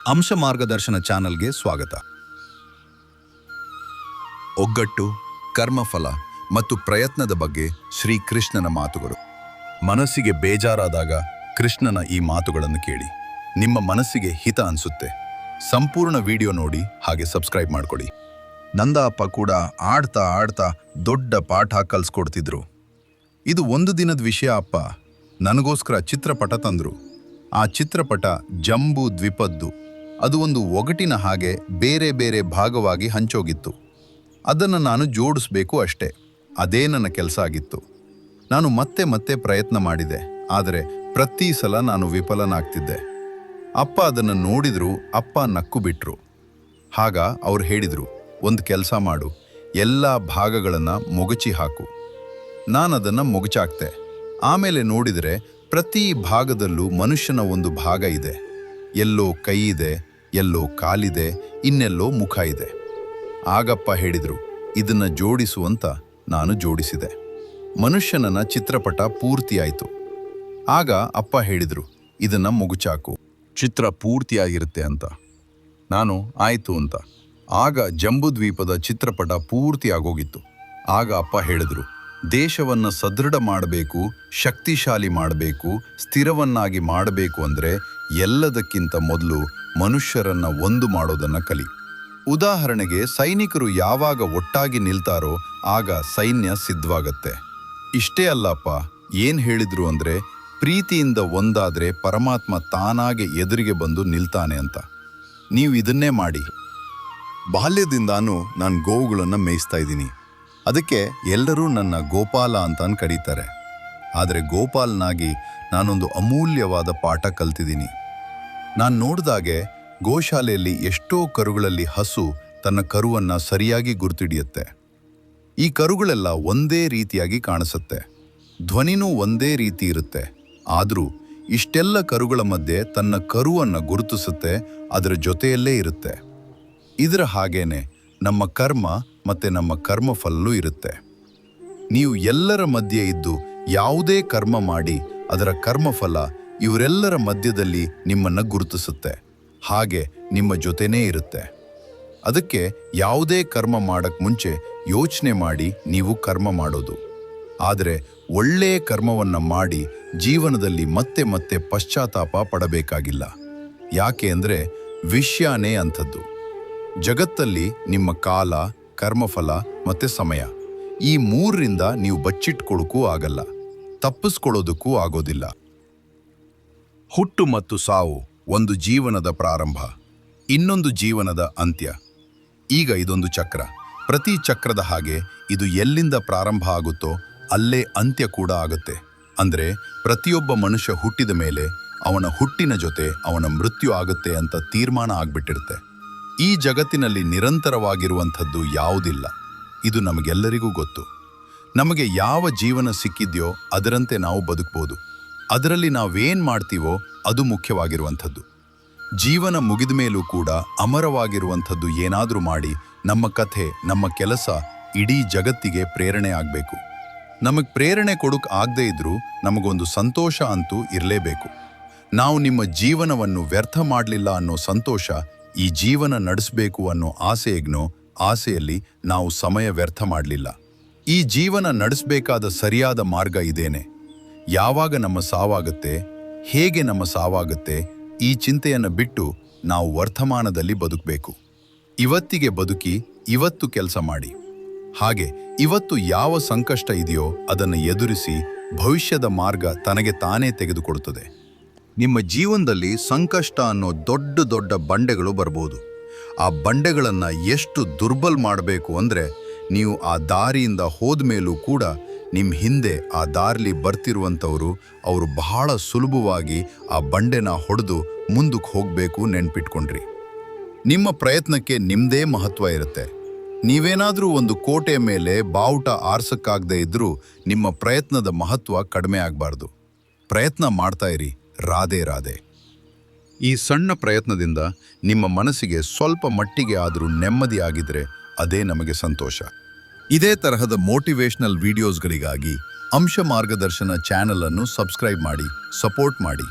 ಅಂಶ ಮಾರ್ಗದರ್ಶನ ಚಾನಲ್ಗೆ ಸ್ವಾಗತ. ಒಗ್ಗಟ್ಟು, ಕರ್ಮಫಲ ಮತ್ತು ಪ್ರಯತ್ನದ ಬಗ್ಗೆ ಶ್ರೀಕೃಷ್ಣನ ಮಾತುಗಳು. ಮನಸ್ಸಿಗೆ ಬೇಜಾರಾದಾಗ ಕೃಷ್ಣನ ಈ ಮಾತುಗಳನ್ನು ಕೇಳಿ, ನಿಮ್ಮ ಮನಸ್ಸಿಗೆ ಹಿತ ಅನಿಸುತ್ತೆ. ಸಂಪೂರ್ಣ ವಿಡಿಯೋ ನೋಡಿ, ಹಾಗೆ ಸಬ್ಸ್ಕ್ರೈಬ್ ಮಾಡ್ಕೊಳ್ಳಿ. ನಂದ ಅಪ್ಪ ಕೂಡ ಆಡ್ತಾ ಆಡ್ತಾ ದೊಡ್ಡ ಪಾಠ ಕಲಿಸ್ಕೊಡ್ತಿದ್ರು. ಇದು ಒಂದು ದಿನದ ವಿಷಯ. ಅಪ್ಪ ನನಗೋಸ್ಕರ ಚಿತ್ರಪಟ ತಂದ್ರು. ಆ ಚಿತ್ರಪಟ ಜಂಬೂ ದ್ವೀಪದ್ದು. ಅದು ಒಂದು ಒಗಟಿನ ಹಾಗೆ ಬೇರೆ ಬೇರೆ ಭಾಗವಾಗಿ ಹಂಚೋಗಿತ್ತು. ಅದನ್ನು ನಾನು ಜೋಡಿಸ್ಬೇಕು ಅಷ್ಟೇ. ಅದೇ ನನ್ನ ಕೆಲಸ ಆಗಿತ್ತು. ನಾನು ಮತ್ತೆ ಮತ್ತೆ ಪ್ರಯತ್ನ ಮಾಡಿದೆ, ಆದರೆ ಪ್ರತಿ ಸಲ ನಾನು ವಿಫಲನಾಗ್ತಿದ್ದೆ. ಅಪ್ಪ ಅದನ್ನು ನೋಡಿದ್ರು. ಅಪ್ಪ ನಕ್ಕು ಬಿಟ್ರು. ಆಗ ಅವ್ರು ಹೇಳಿದರು, ಒಂದು ಕೆಲಸ ಮಾಡು, ಎಲ್ಲ ಭಾಗಗಳನ್ನು ಮೊಗಚಿ ಹಾಕು. ನಾನದನ್ನು ಮೊಗಚಾಕ್ತೆ. ಆಮೇಲೆ ನೋಡಿದರೆ ಪ್ರತಿ ಭಾಗದಲ್ಲೂ ಮನುಷ್ಯನ ಒಂದು ಭಾಗ ಇದೆ. ಎಲ್ಲೋ ಕೈ ಇದೆ, ಎಲ್ಲೋ ಕಾಲಿದೆ, ಇನ್ನೆಲ್ಲೋ ಮುಖ ಇದೆ. ಆಗಪ್ಪ ಹೇಳಿದರು, ಇದನ್ನು ಜೋಡಿಸು ಅಂತ. ನಾನು ಜೋಡಿಸಿದೆ. ಮನುಷ್ಯನ ಚಿತ್ರಪಟ ಪೂರ್ತಿಯಾಯಿತು. ಆಗ ಅಪ್ಪ ಹೇಳಿದರು, ಇದನ್ನು ಮುಗುಚಾಕು, ಚಿತ್ರ ಪೂರ್ತಿಯಾಗಿರುತ್ತೆ ಅಂತ. ನಾನು ಆಯಿತು ಅಂತ. ಆಗ ಜಂಬೂದ್ವೀಪದ ಚಿತ್ರಪಟ ಪೂರ್ತಿಯಾಗೋಗಿತ್ತು. ಆಗ ಅಪ್ಪ ಹೇಳಿದರು, ದೇಶವನ್ನು ಸದೃಢ ಮಾಡಬೇಕು, ಶಕ್ತಿಶಾಲಿ ಮಾಡಬೇಕು, ಸ್ಥಿರವನ್ನಾಗಿ ಮಾಡಬೇಕು ಅಂದರೆ ಎಲ್ಲದಕ್ಕಿಂತ ಮೊದಲು ಮನುಷ್ಯರನ್ನ ಒಂದು ಮಾಡೋದನ್ನು ಕಲಿ. ಉದಾಹರಣೆಗೆ, ಸೈನಿಕರು ಯಾವಾಗ ಒಟ್ಟಾಗಿ ನಿಲ್ತಾರೋ ಆಗ ಸೈನ್ಯ ಸಿದ್ಧವಾಗತ್ತೆ. ಇಷ್ಟೇ ಅಲ್ಲಪ್ಪ, ಏನು ಹೇಳಿದ್ರು ಅಂದರೆ, ಪ್ರೀತಿಯಿಂದ ಒಂದಾದರೆ ಪರಮಾತ್ಮ ತಾನಾಗೆ ಎದುರಿಗೆ ಬಂದು ನಿಲ್ತಾನೆ ಅಂತ. ನೀವು ಇದನ್ನೇ ಮಾಡಿ. ಬಾಲ್ಯದಿಂದಾನು ನಾನು ಗೋವುಗಳನ್ನು ಮೇಯಿಸ್ತಾ ಇದ್ದೀನಿ. ಅದಕ್ಕೆ ಎಲ್ಲರೂ ನನ್ನ ಗೋಪಾಲ ಅಂತ ಕರೀತಾರೆ. ಆದರೆ ಗೋಪಾಲನಾಗಿ ನಾನೊಂದು ಅಮೂಲ್ಯವಾದ ಪಾಠ ಕಲ್ತಿದ್ದೀನಿ. ನಾನು ನೋಡಿದಾಗೆ ಗೋಶಾಲೆಯಲ್ಲಿ ಎಷ್ಟೋ ಕರುಗಳಲ್ಲಿ ಹಸು ತನ್ನ ಕರುವನ್ನು ಸರಿಯಾಗಿ ಗುರುತಿಡಿಯುತ್ತೆ. ಈ ಕರುಗಳೆಲ್ಲ ಒಂದೇ ರೀತಿಯಾಗಿ ಕಾಣಿಸುತ್ತೆ, ಧ್ವನಿನೂ ಒಂದೇ ರೀತಿ ಇರುತ್ತೆ. ಆದರೂ ಇಷ್ಟೆಲ್ಲ ಕರುಗಳ ಮಧ್ಯೆ ತನ್ನ ಕರುವನ್ನು ಗುರುತಿಸುತ್ತೆ, ಅದರ ಜೊತೆಯಲ್ಲೇ ಇರುತ್ತೆ. ಇದರ ಹಾಗೇನೆ ನಮ್ಮ ಕರ್ಮ ಮತ್ತು ನಮ್ಮ ಕರ್ಮಫಲವೂ ಇರುತ್ತೆ. ನೀವು ಎಲ್ಲರ ಮಧ್ಯೆ ಇದ್ದು ಯಾವುದೇ ಕರ್ಮ ಮಾಡಿ ಅದರ ಕರ್ಮಫಲ ಇವರೆಲ್ಲರ ಮಧ್ಯದಲ್ಲಿ ನಿಮ್ಮನ್ನು ಗುರುತಿಸುತ್ತೆ, ಹಾಗೆ ನಿಮ್ಮ ಜೊತೆನೇ ಇರುತ್ತೆ. ಅದಕ್ಕೆ ಯಾವುದೇ ಕರ್ಮ ಮಾಡಕ್ಕೆ ಮುಂಚೆ ಯೋಚನೆ ಮಾಡಿ ನೀವು ಕರ್ಮ ಮಾಡೋದು. ಆದರೆ ಒಳ್ಳೆಯ ಕರ್ಮವನ್ನು ಮಾಡಿ ಜೀವನದಲ್ಲಿ ಮತ್ತೆ ಮತ್ತೆ ಪಶ್ಚಾತ್ತಾಪ ಪಡಬೇಕಾಗಿಲ್ಲ. ಯಾಕೆ ಅಂದರೆ ವಿಷಯನೇ ಅಂಥದ್ದು. ಜಗತ್ತಲ್ಲಿ ನಿಮ್ಮ ಕಾಲ, ಕರ್ಮಫಲ ಮತ್ತು ಸಮಯ, ಈ ಮೂರರಿಂದ ನೀವು ಬಚ್ಚಿಟ್ಕೊಳ್ಳೋಕ್ಕೂ ಆಗಲ್ಲ, ತಪ್ಪಿಸ್ಕೊಳ್ಳೋದಕ್ಕೂ ಆಗೋದಿಲ್ಲ. ಹುಟ್ಟು ಮತ್ತು ಸಾವು ಒಂದು ಜೀವನದ ಪ್ರಾರಂಭ, ಇನ್ನೊಂದು ಜೀವನದ ಅಂತ್ಯ. ಈಗ ಇದೊಂದು ಚಕ್ರ. ಪ್ರತಿ ಚಕ್ರದ ಹಾಗೆ ಇದು ಎಲ್ಲಿಂದ ಪ್ರಾರಂಭ ಆಗುತ್ತೋ ಅಲ್ಲೇ ಅಂತ್ಯ ಕೂಡ ಆಗುತ್ತೆ. ಅಂದರೆ ಪ್ರತಿಯೊಬ್ಬ ಮನುಷ್ಯ ಹುಟ್ಟಿದ ಮೇಲೆ ಅವನ ಹುಟ್ಟಿನ ಜೊತೆ ಅವನ ಮೃತ್ಯು ಆಗುತ್ತೆ ಅಂತ ತೀರ್ಮಾನ ಆಗ್ಬಿಟ್ಟಿರುತ್ತೆ. ಈ ಜಗತ್ತಿನಲ್ಲಿ ನಿರಂತರವಾಗಿರುವಂಥದ್ದು ಯಾವುದಿಲ್ಲ, ಇದು ನಮಗೆಲ್ಲರಿಗೂ ಗೊತ್ತು. ನಮಗೆ ಯಾವ ಜೀವನ ಸಿಕ್ಕಿದೆಯೋ ಅದರಂತೆ ನಾವು ಬದುಕ್ಬೋದು. ಅದರಲ್ಲಿ ನಾವೇನು ಮಾಡ್ತೀವೋ ಅದು ಮುಖ್ಯವಾಗಿರುವಂಥದ್ದು. ಜೀವನ ಮುಗಿದ ಮೇಲೂ ಕೂಡ ಅಮರವಾಗಿರುವಂಥದ್ದು ಏನಾದರೂ ಮಾಡಿ ನಮ್ಮ ಕಥೆ, ನಮ್ಮ ಕೆಲಸ ಇಡೀ ಜಗತ್ತಿಗೆ ಪ್ರೇರಣೆ ಆಗಬೇಕು. ನಮಗೆ ಪ್ರೇರಣೆ ಕೊಡೋಕೆ ಆಗದೇ ಇದ್ರೂ ನಮಗೊಂದು ಸಂತೋಷ ಅಂತೂ ಇರಲೇಬೇಕು. ನಾವು ನಿಮ್ಮ ಜೀವನವನ್ನು ವ್ಯರ್ಥ ಮಾಡಲಿಲ್ಲ ಅನ್ನೋ ಸಂತೋಷ, ಈ ಜೀವನ ನಡೆಸಬೇಕು ಅನ್ನೋ ಆಸೆಯಲ್ಲಿ ನಾವು ಸಮಯ ವ್ಯರ್ಥ ಮಾಡಲಿಲ್ಲ. ಈ ಜೀವನ ನಡೆಸಬೇಕಾದ ಸರಿಯಾದ ಮಾರ್ಗ ಇದೇನೆ. ಯಾವಾಗ ನಮ್ಮ ಸಾವಾಗುತ್ತೆ, ಹೇಗೆ ನಮ್ಮ ಸಾವಾಗುತ್ತೆ, ಈ ಚಿಂತೆಯನ್ನು ಬಿಟ್ಟು ನಾವು ವರ್ತಮಾನದಲ್ಲಿ ಬದುಕಬೇಕು. ಇವತ್ತಿಗೆ ಬದುಕಿ, ಇವತ್ತು ಕೆಲಸ ಮಾಡಿ. ಹಾಗೆ ಇವತ್ತು ಯಾವ ಸಂಕಷ್ಟ ಇದೆಯೋ ಅದನ್ನು ಎದುರಿಸಿ ಭವಿಷ್ಯದ ಮಾರ್ಗ ತನಗೆ ತಾನೇ ತೆಗೆದುಕೊಡುತ್ತದೆ. ನಿಮ್ಮ ಜೀವನದಲ್ಲಿ ಸಂಕಷ್ಟ ಅನ್ನೋ ದೊಡ್ಡ ದೊಡ್ಡ ಬಂಡೆಗಳು ಬರ್ಬೋದು. ಆ ಬಂಡೆಗಳನ್ನು ಎಷ್ಟು ದುರ್ಬಲ ಮಾಡಬೇಕು ಅಂದರೆ, ನೀವು ಆ ದಾರಿಯಿಂದ ಹೋದ ಮೇಲೂ ಕೂಡ ನಿಮ್ಮ ಹಿಂದೆ ಆ ದಾರಿಲಿ ಬರ್ತಿರುವಂಥವರು ಅವರು ಬಹಳ ಸುಲಭವಾಗಿ ಆ ಬಂಡೆನ ಹೊಡೆದು ಮುಂದಕ್ಕೆ ಹೋಗಬೇಕು ನೆನ್ಪಿಟ್ಕೊಂಡ್ರಿ. ನಿಮ್ಮ ಪ್ರಯತ್ನಕ್ಕೆ ನಿಮ್ಮದೇ ಮಹತ್ವ ಇರುತ್ತೆ. ನೀವೇನಾದರೂ ಒಂದು ಕೋಟೆ ಮೇಲೆ ಬಾವುಟ ಆರ್ಸಕ್ಕಾಗದೇ ಇದ್ರೂ ನಿಮ್ಮ ಪ್ರಯತ್ನದ ಮಹತ್ವ ಕಡಿಮೆ ಆಗಬಾರ್ದು. ಪ್ರಯತ್ನ ಮಾಡ್ತಾ ಇರಿ, ರಾಧೆ ರಾಧೆ. ಈ ಸಣ್ಣ ಪ್ರಯತ್ನದಿಂದ ನಿಮ್ಮ ಮನಸ್ಸಿಗೆ ಸ್ವಲ್ಪ ಮಟ್ಟಿಗೆ ಆದರೂ ನೆಮ್ಮದಿ ಆಗಿದ್ರೆ ಅದೇ ನಮಗೆ ಸಂತೋಷ. ಇದೇ ತರಹದ ಮೋಟಿವೇಶನಲ್ ವಿಡಿಯೋಸ್ಗಳಿಗಾಗಿ ಅಂಶ ಮಾರ್ಗದರ್ಶನ ಚಾನೆಲ್ ಅನ್ನು ಸಬ್ಸ್ಕ್ರೈಬ್ ಮಾಡಿ, ಸಪೋರ್ಟ್ ಮಾಡಿ.